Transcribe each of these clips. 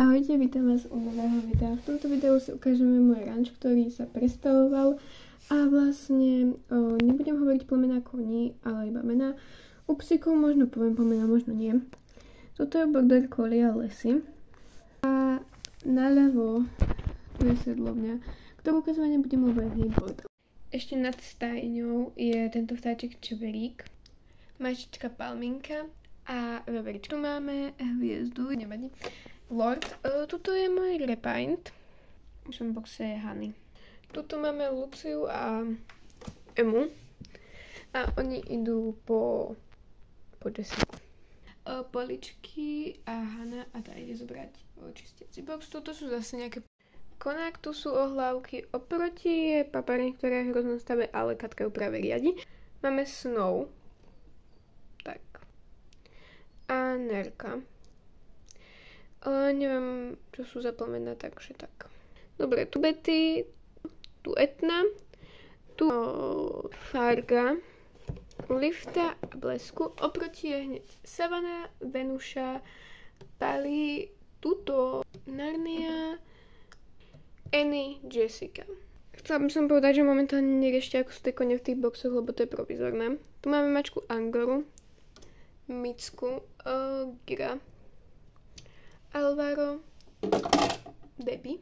Ahojte, vítam vás u nového videa. V tomto videu si ukážeme môj ranč, ktorý sa prestavoval a vlastne nebudem hovoriť plemená koní, ale iba mená. U psíkov možno poviem pomená, možno nie. Toto je border collie a lesy. A naľavo tu je sedlovňa, ktorú ukazovať nebudem, lebo je v nej bordel. Ešte nad stajňou je tento vtáčik čeverík, mačička palminka a veveričku. Tu máme hviezdu, nevadí. Lord. Tuto je môj repaint. V našom boxe je Honey. Tuto máme Luciu a Emu. A oni idú po Jessiku. Poličky a Hana a tá ide zobrať čistiaci box. Tuto sú zase nejaké konák, tu sú ohlávky. Oproti je papareň, ktorá je v hroznom stave, ale Katka ju práve riadi. Máme Snow. Tak. A Nerka. Ale neviem, čo sú za plemená, takže tak. Dobre, tu Betty, tu Etna, tu Farga, Lifta a Blesku. Oproti je hneď Savannah, Venuša, Pali, tuto Narnia, Annie, Jessica. Chcela by som povedať, že momentálne neriešte, ako sú tie kone v tých boxoch, lebo to je provizorné. Tu máme mačku Angoru, Micku, Gira, Alvaro, Debbie,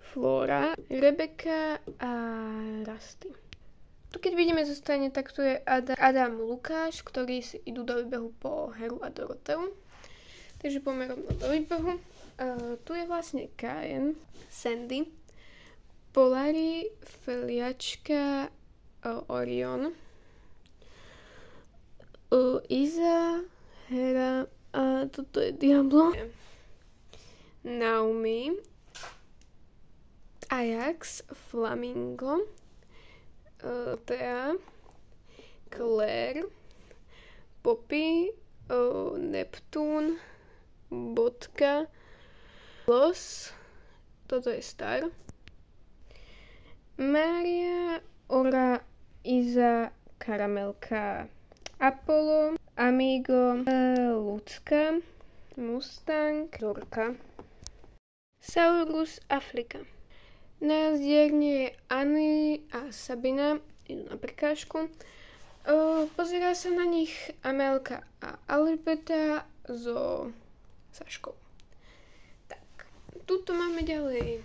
Flora, Rebecca a Rusty. Tu keď vidíme zo strany, tak tu je Adam, Lukáš, ktorí si idú do výbehu po Heru a Doroteu. Takže poďme rovno do výbehu. Tu je vlastne Kajen, Sandy, Polari, Feliačka, Orion, Iza, Hera a toto je Diablo. Naomi, Ajax, Flamingo, Thea, Claire, Poppy, Neptún, Bodka, Los, toto je Star, Mária, Ora, Iza, Karamelka, Apollo, Amigo, Lucka, Mustang, Dorka, Saurus, Afrika. Na jazdierni je Annie a Sabina, idú na prekážku. Pozerá sa na nich Amelka a Alibeta so Saškou. Tak, tuto máme ďalej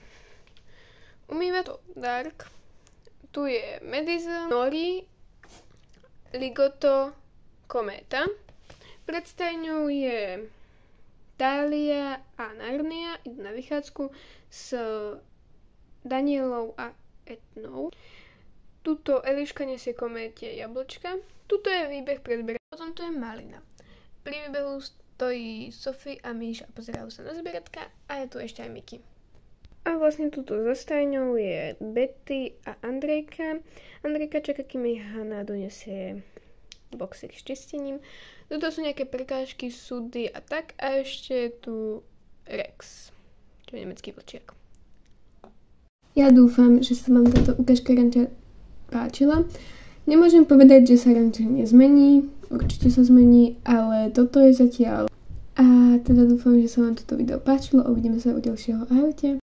umývato Dark. Tu je Madison, Nori, Ligoto, Kométa. Pred stajňou je Dália a Narnia, idú na vychádzku s Danielou a Etnou. Tuto Eliška nesie Kométe jablčka. Tuto je výbeh pred zbierateľom. Potom tu je Malina. Pri výbehu stojí Sophie a Míša a pozerajú sa na zbieratka a je tu ešte aj Miky. A vlastne tuto za stajňou je Betty a Andrejka. Andrejka čaká, kým jej Hana donesie boxík s čistením. Tuto sú nejaké prekážky, súdy a tak. A ešte je tu Rex, čo je nemecký vlčiak. Ja dúfam, že sa vám táto ukážka ranča páčila. Nemôžem povedať, že sa ranča nezmení. Určite sa zmení, ale toto je zatiaľ. A teda dúfam, že sa vám toto video páčilo. Uvidíme sa u ďalšieho. Ahojte.